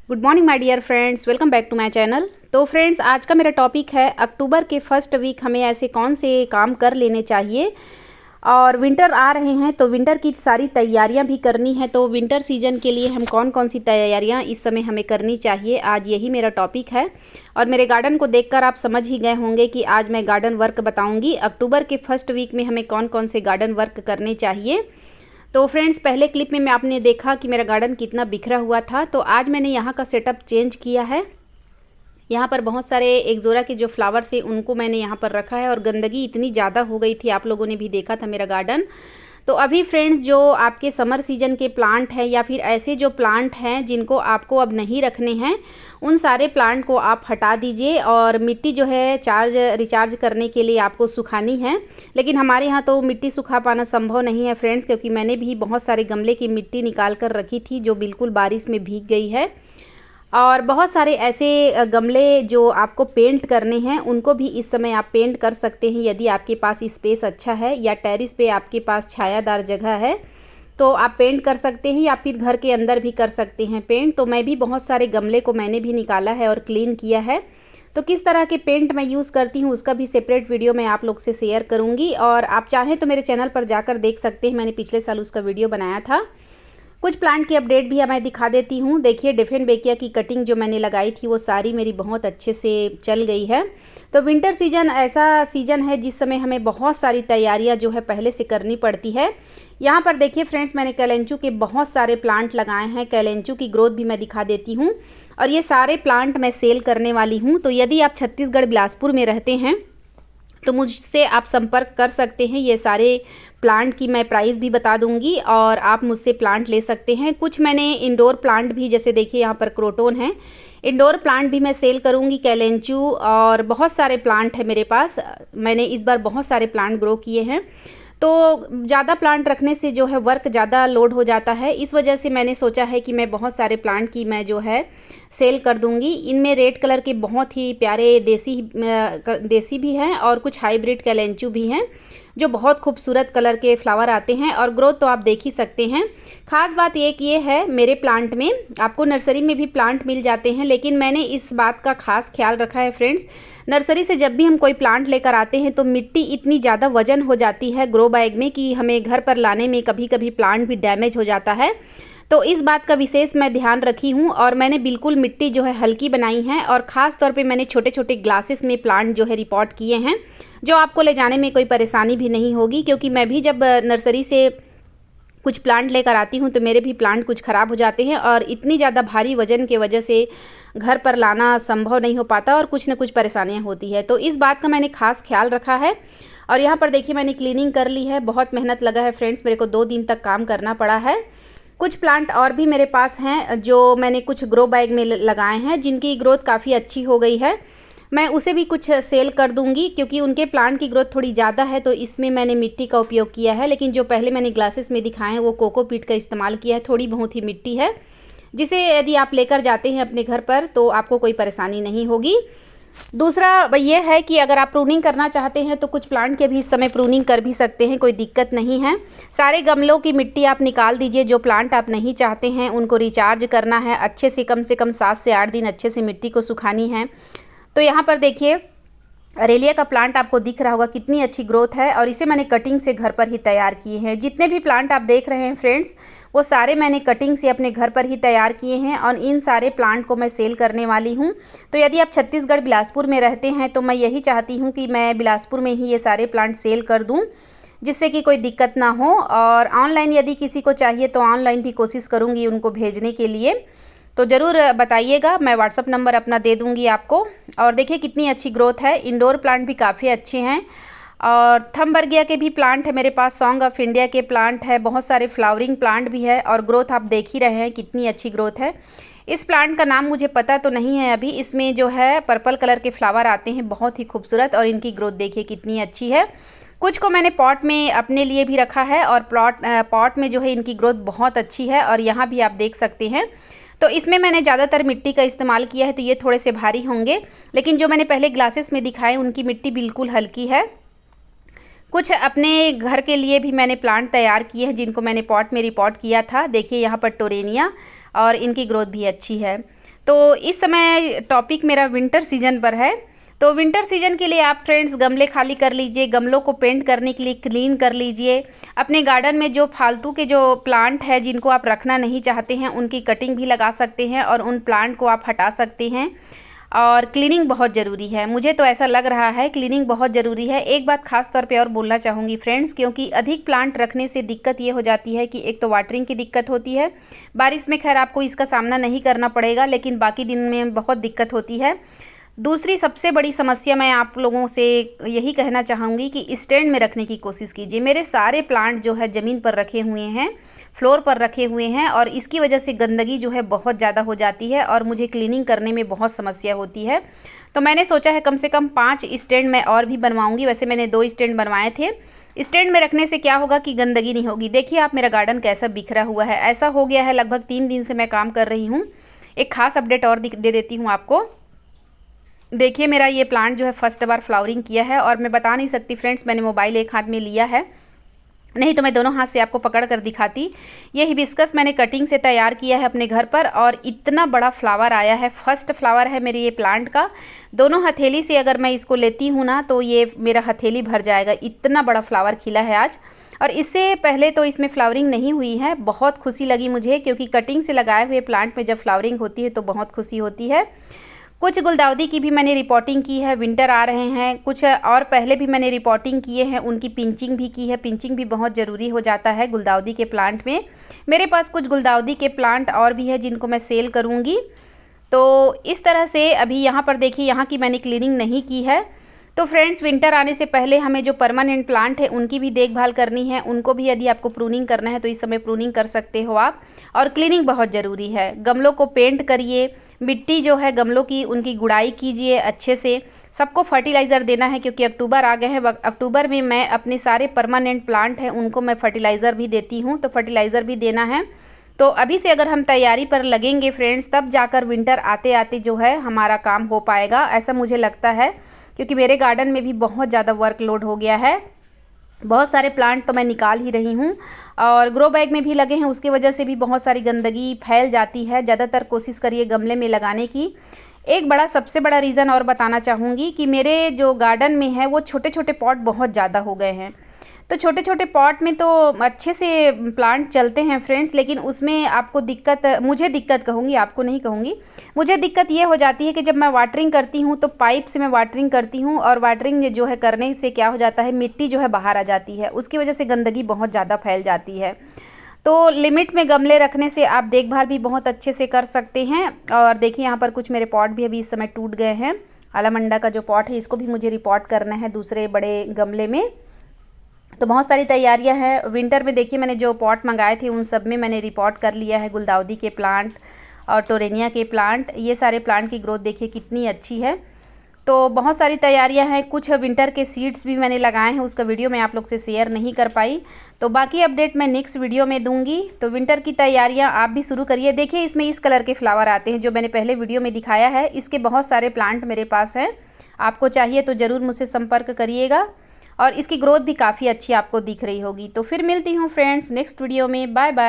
Good morning my dear friends, welcome back to my channel. तो friends, आज का मेरा टॉपिक है अक्टूबर के फर्स्ट वीक हमें ऐसे कौन से काम कर लेने चाहिए। और विंटर आ रहे हैं तो विंटर की सारी तैयारियां भी करनी है। तो विंटर सीजन के लिए हम कौन कौन सी तैयारियां इस समय हमें करनी चाहिए, आज यही मेरा टॉपिक है। और मेरे गार्डन को देखकर आप समझ ही गए होंगे कि आज मैं गार्डन वर्क बताऊँगी। अक्टूबर के फर्स्ट वीक में हमें कौन कौन से गार्डन वर्क करने चाहिए। तो फ्रेंड्स, पहले क्लिप में आपने देखा कि मेरा गार्डन कितना बिखरा हुआ था। तो आज मैंने यहाँ का सेटअप चेंज किया है। यहाँ पर बहुत सारे एक्जोरा के जो फ्लावर्स हैं उनको मैंने यहाँ पर रखा है। और गंदगी इतनी ज़्यादा हो गई थी, आप लोगों ने भी देखा था मेरा गार्डन। तो अभी फ्रेंड्स, जो आपके समर सीजन के प्लांट हैं या फिर ऐसे जो प्लांट हैं जिनको आपको अब नहीं रखने हैं, उन सारे प्लांट को आप हटा दीजिए। और मिट्टी जो है रिचार्ज करने के लिए आपको सुखानी है। लेकिन हमारे यहाँ तो मिट्टी सुखा पाना संभव नहीं है फ्रेंड्स, क्योंकि मैंने भी बहुत सारे गमले की मिट्टी निकाल कर रखी थी जो बिल्कुल बारिश में भीग गई है। और बहुत सारे ऐसे गमले जो आपको पेंट करने हैं उनको भी इस समय आप पेंट कर सकते हैं, यदि आपके पास स्पेस अच्छा है या टेरेस पे आपके पास छायादार जगह है तो आप पेंट कर सकते हैं, या फिर घर के अंदर भी कर सकते हैं पेंट। तो मैं भी बहुत सारे गमले को मैंने भी निकाला है और क्लीन किया है। तो किस तरह के पेंट मैं यूज़ करती हूँ उसका भी सेपरेट वीडियो मैं आप लोग से शेयर करूँगी। और आप चाहें तो मेरे चैनल पर जाकर देख सकते हैं, मैंने पिछले साल उसका वीडियो बनाया था। कुछ प्लांट की अपडेट भी मैं दिखा देती हूँ। देखिए, डिफेनबेकिया की कटिंग जो मैंने लगाई थी वो सारी मेरी बहुत अच्छे से चल गई है। तो विंटर सीजन ऐसा सीजन है जिस समय हमें बहुत सारी तैयारियां जो है पहले से करनी पड़ती है। यहाँ पर देखिए फ्रेंड्स, मैंने कैलेंचू के बहुत सारे प्लांट लगाए हैं। कैलेंचू की ग्रोथ भी मैं दिखा देती हूँ। और ये सारे प्लांट मैं सेल करने वाली हूँ। तो यदि आप छत्तीसगढ़ बिलासपुर में रहते हैं तो मुझसे आप संपर्क कर सकते हैं। ये सारे प्लांट की मैं प्राइस भी बता दूंगी और आप मुझसे प्लांट ले सकते हैं। कुछ मैंने इंडोर प्लांट भी, जैसे देखिए यहाँ पर क्रोटोन है, इंडोर प्लांट भी मैं सेल करूंगी। कैलेंचू और बहुत सारे प्लांट है मेरे पास। मैंने इस बार बहुत सारे प्लांट ग्रो किए हैं। तो ज़्यादा प्लांट रखने से जो है वर्क ज़्यादा लोड हो जाता है। इस वजह से मैंने सोचा है कि मैं बहुत सारे प्लांट की मैं जो है सेल कर दूंगी। इनमें रेड कलर के बहुत ही प्यारे देसी भी हैं और कुछ हाइब्रिड कैलेंचू भी हैं जो बहुत खूबसूरत कलर के फ्लावर आते हैं। और ग्रोथ तो आप देख ही सकते हैं। ख़ास बात एक ये है, मेरे प्लांट में आपको नर्सरी में भी प्लांट मिल जाते हैं, लेकिन मैंने इस बात का खास ख्याल रखा है फ्रेंड्स, नर्सरी से जब भी हम कोई प्लांट लेकर आते हैं तो मिट्टी इतनी ज़्यादा वजन हो जाती है ग्रो बैग में कि हमें घर पर लाने में कभी कभी प्लांट भी डैमेज हो जाता है। तो इस बात का विशेष मैं ध्यान रखी हूँ और मैंने बिल्कुल मिट्टी जो है हल्की बनाई है। और ख़ास तौर पे मैंने छोटे छोटे ग्लासेस में प्लांट जो है रिपोर्ट किए हैं, जो आपको ले जाने में कोई परेशानी भी नहीं होगी। क्योंकि मैं भी जब नर्सरी से कुछ प्लांट लेकर आती हूँ तो मेरे भी प्लांट कुछ ख़राब हो जाते हैं और इतनी ज़्यादा भारी वजन के वजह से घर पर लाना संभव नहीं हो पाता और कुछ ना कुछ परेशानियाँ होती है। तो इस बात का मैंने खास ख्याल रखा है। और यहाँ पर देखिए, मैंने क्लीनिंग कर ली है। बहुत मेहनत लगा है फ्रेंड्स, मेरे को 2 दिन तक काम करना पड़ा है। कुछ प्लांट और भी मेरे पास हैं जो मैंने कुछ ग्रो बैग में लगाए हैं, जिनकी ग्रोथ काफ़ी अच्छी हो गई है। मैं उसे भी कुछ सेल कर दूंगी क्योंकि उनके प्लांट की ग्रोथ थोड़ी ज़्यादा है। तो इसमें मैंने मिट्टी का उपयोग किया है, लेकिन जो पहले मैंने ग्लासेस में दिखाए हैं वो कोकोपीट का इस्तेमाल किया है। थोड़ी बहुत ही मिट्टी है, जिसे यदि आप लेकर जाते हैं अपने घर पर तो आपको कोई परेशानी नहीं होगी। दूसरा ये है कि अगर आप प्रूनिंग करना चाहते हैं तो कुछ प्लांट के भी इस समय प्रूनिंग कर भी सकते हैं, कोई दिक्कत नहीं है। सारे गमलों की मिट्टी आप निकाल दीजिए। जो प्लांट आप नहीं चाहते हैं उनको रिचार्ज करना है अच्छे से कम 7 से 8 दिन अच्छे से मिट्टी को सुखानी है। तो यहाँ पर देखिए, अरेलिया का प्लांट आपको दिख रहा होगा, कितनी अच्छी ग्रोथ है। और इसे मैंने कटिंग से घर पर ही तैयार किए हैं। जितने भी प्लांट आप देख रहे हैं फ्रेंड्स, वो सारे मैंने कटिंग से अपने घर पर ही तैयार किए हैं और इन सारे प्लांट को मैं सेल करने वाली हूँ। तो यदि आप छत्तीसगढ़ बिलासपुर में रहते हैं तो मैं यही चाहती हूँ कि मैं बिलासपुर में ही ये सारे प्लांट सेल कर दूँ, जिससे कि कोई दिक्कत ना हो। और ऑनलाइन यदि किसी को चाहिए तो ऑनलाइन भी कोशिश करूँगी उनको भेजने के लिए। तो ज़रूर बताइएगा, मैं व्हाट्सअप नंबर अपना दे दूँगी आपको। और देखिए कितनी अच्छी ग्रोथ है। इंडोर प्लांट भी काफ़ी अच्छे हैं। और थम्बर्गिया के भी प्लांट है मेरे पास, सॉन्ग ऑफ इंडिया के प्लांट है, बहुत सारे फ्लावरिंग प्लांट भी है। और ग्रोथ आप देख ही रहे हैं कितनी अच्छी ग्रोथ है। इस प्लांट का नाम मुझे पता तो नहीं है अभी। इसमें जो है पर्पल कलर के फ्लावर आते हैं, बहुत ही खूबसूरत। और इनकी ग्रोथ देखिए कितनी अच्छी है। कुछ को मैंने पॉट में अपने लिए भी रखा है और पॉट में जो है इनकी ग्रोथ बहुत अच्छी है। और यहाँ भी आप देख सकते हैं। तो इसमें मैंने ज़्यादातर मिट्टी का इस्तेमाल किया है, तो ये थोड़े से भारी होंगे। लेकिन जो मैंने पहले ग्लासेस में दिखाए उनकी मिट्टी बिल्कुल हल्की है। कुछ अपने घर के लिए भी मैंने प्लांट तैयार किए हैं जिनको मैंने पॉट में रिपोर्ट किया था। देखिए यहाँ पर टोरेनिया, और इनकी ग्रोथ भी अच्छी है। तो इस समय टॉपिक मेरा विंटर सीजन पर है। तो विंटर सीजन के लिए आप फ्रेंड्स गमले खाली कर लीजिए, गमलों को पेंट करने के लिए क्लीन कर लीजिए। अपने गार्डन में जो फालतू के जो प्लांट है जिनको आप रखना नहीं चाहते हैं उनकी कटिंग भी लगा सकते हैं और उन प्लांट को आप हटा सकते हैं। और क्लीनिंग बहुत ज़रूरी है, मुझे तो ऐसा लग रहा है क्लीनिंग बहुत ज़रूरी है। एक बात खास तौर पे और बोलना चाहूँगी फ्रेंड्स, क्योंकि अधिक प्लांट रखने से दिक्कत ये हो जाती है कि एक तो वाटरिंग की दिक्कत होती है। बारिश में खैर आपको इसका सामना नहीं करना पड़ेगा, लेकिन बाकी दिन में बहुत दिक्कत होती है। दूसरी सबसे बड़ी समस्या मैं आप लोगों से यही कहना चाहूँगी कि स्टैंड में रखने की कोशिश कीजिए। मेरे सारे प्लांट जो है ज़मीन पर रखे हुए हैं, फ्लोर पर रखे हुए हैं, और इसकी वजह से गंदगी जो है बहुत ज़्यादा हो जाती है और मुझे क्लीनिंग करने में बहुत समस्या होती है। तो मैंने सोचा है कम से कम 5 स्टैंड मैं और भी बनवाऊँगी। वैसे मैंने 2 स्टैंड बनवाए थे। स्टैंड में रखने से क्या होगा कि गंदगी नहीं होगी। देखिए आप मेरा गार्डन कैसा बिखरा हुआ है, ऐसा हो गया है। लगभग 3 दिन से मैं काम कर रही हूँ। एक खास अपडेट और दे देती हूँ आपको। देखिए मेरा ये प्लांट जो है फर्स्ट बार फ्लावरिंग किया है, और मैं बता नहीं सकती फ्रेंड्स, मैंने मोबाइल एक हाथ में लिया है, नहीं तो मैं दोनों हाथ से आपको पकड़ कर दिखाती। ये हिबिस्कस मैंने कटिंग से तैयार किया है अपने घर पर, और इतना बड़ा फ्लावर आया है। फर्स्ट फ्लावर है मेरे ये प्लांट का। दोनों हथेली से अगर मैं इसको लेती हूँ ना तो ये मेरा हथेली भर जाएगा, इतना बड़ा फ्लावर खिला है आज। और इससे पहले तो इसमें फ्लावरिंग नहीं हुई है। बहुत खुशी लगी मुझे, क्योंकि कटिंग से लगाए हुए प्लांट में जब फ्लावरिंग होती है तो बहुत खुशी होती है। कुछ गुलदाउदी की भी मैंने रिपोर्टिंग की है, विंटर आ रहे हैं। कुछ और पहले भी मैंने रिपोर्टिंग किए हैं, उनकी पिंचिंग भी की है। पिंचिंग भी बहुत ज़रूरी हो जाता है गुलदाउदी के प्लांट में। मेरे पास कुछ गुलदाउदी के प्लांट और भी है जिनको मैं सेल करूँगी। तो इस तरह से अभी यहाँ पर देखिए, यहाँ की मैंने क्लीनिंग नहीं की है। तो फ्रेंड्स, विंटर आने से पहले हमें जो परमानेंट प्लांट है उनकी भी देखभाल करनी है। उनको भी यदि आपको प्रूनिंग करना है तो इस समय प्रूनिंग कर सकते हो आप। और क्लीनिंग बहुत ज़रूरी है। गमलों को पेंट करिए, मिट्टी जो है गमलों की उनकी गुड़ाई कीजिए अच्छे से। सबको फर्टिलाइज़र देना है, क्योंकि अक्टूबर आ गए हैं। अक्टूबर में मैं अपने सारे परमानेंट प्लांट हैं उनको मैं फर्टिलाइज़र भी देती हूँ, तो फर्टिलाइज़र भी देना है। तो अभी से अगर हम तैयारी पर लगेंगे फ्रेंड्स, तब जाकर विंटर आते आते जो है हमारा काम हो पाएगा, ऐसा मुझे लगता है। क्योंकि मेरे गार्डन में भी बहुत ज़्यादा वर्कलोड हो गया है। बहुत सारे प्लांट तो मैं निकाल ही रही हूँ, और ग्रो बैग में भी लगे हैं, उसकी वजह से भी बहुत सारी गंदगी फैल जाती है। ज़्यादातर कोशिश करिए गमले में लगाने की। एक बड़ा सबसे बड़ा रीज़न और बताना चाहूँगी कि मेरे जो गार्डन में है वो छोटे छोटे पॉट बहुत ज़्यादा हो गए हैं। तो छोटे छोटे पॉट में तो अच्छे से प्लांट चलते हैं फ्रेंड्स, लेकिन उसमें आपको दिक्कत, मुझे दिक्कत कहूँगी, आपको नहीं कहूँगी, मुझे दिक्कत ये हो जाती है कि जब मैं वाटरिंग करती हूँ तो पाइप से मैं वाटरिंग करती हूँ, और वाटरिंग जो है करने से क्या हो जाता है, मिट्टी जो है बाहर आ जाती है, उसकी वजह से गंदगी बहुत ज़्यादा फैल जाती है। तो लिमिट में गमले रखने से आप देखभाल भी बहुत अच्छे से कर सकते हैं। और देखिए यहाँ पर कुछ मेरे पॉट भी अभी इस समय टूट गए हैं। आलामंडा का जो पॉट है इसको भी मुझे रिपोर्ट करना है दूसरे बड़े गमले में। तो बहुत सारी तैयारियां हैं। विंटर में देखिए मैंने जो पॉट मंगाए थे उन सब में मैंने रिपोर्ट कर लिया है। गुलदाउदी के प्लांट और टोरेनिया के प्लांट, ये सारे प्लांट की ग्रोथ देखिए कितनी अच्छी है। तो बहुत सारी तैयारियां हैं। कुछ विंटर के सीड्स भी मैंने लगाए हैं, उसका वीडियो मैं आप लोग से शेयर नहीं कर पाई, तो बाकी अपडेट मैं नेक्स्ट वीडियो में दूंगी। तो विंटर की तैयारियां आप भी शुरू करिए। देखिए इसमें इस कलर के फ्लावर आते हैं जो मैंने पहले वीडियो में दिखाया है। इसके बहुत सारे प्लांट मेरे पास हैं, आपको चाहिए तो ज़रूर मुझसे संपर्क करिएगा। और इसकी ग्रोथ भी काफ़ी अच्छी आपको दिख रही होगी। तो फिर मिलती हूँ फ्रेंड्स नेक्स्ट वीडियो में। Bye bye.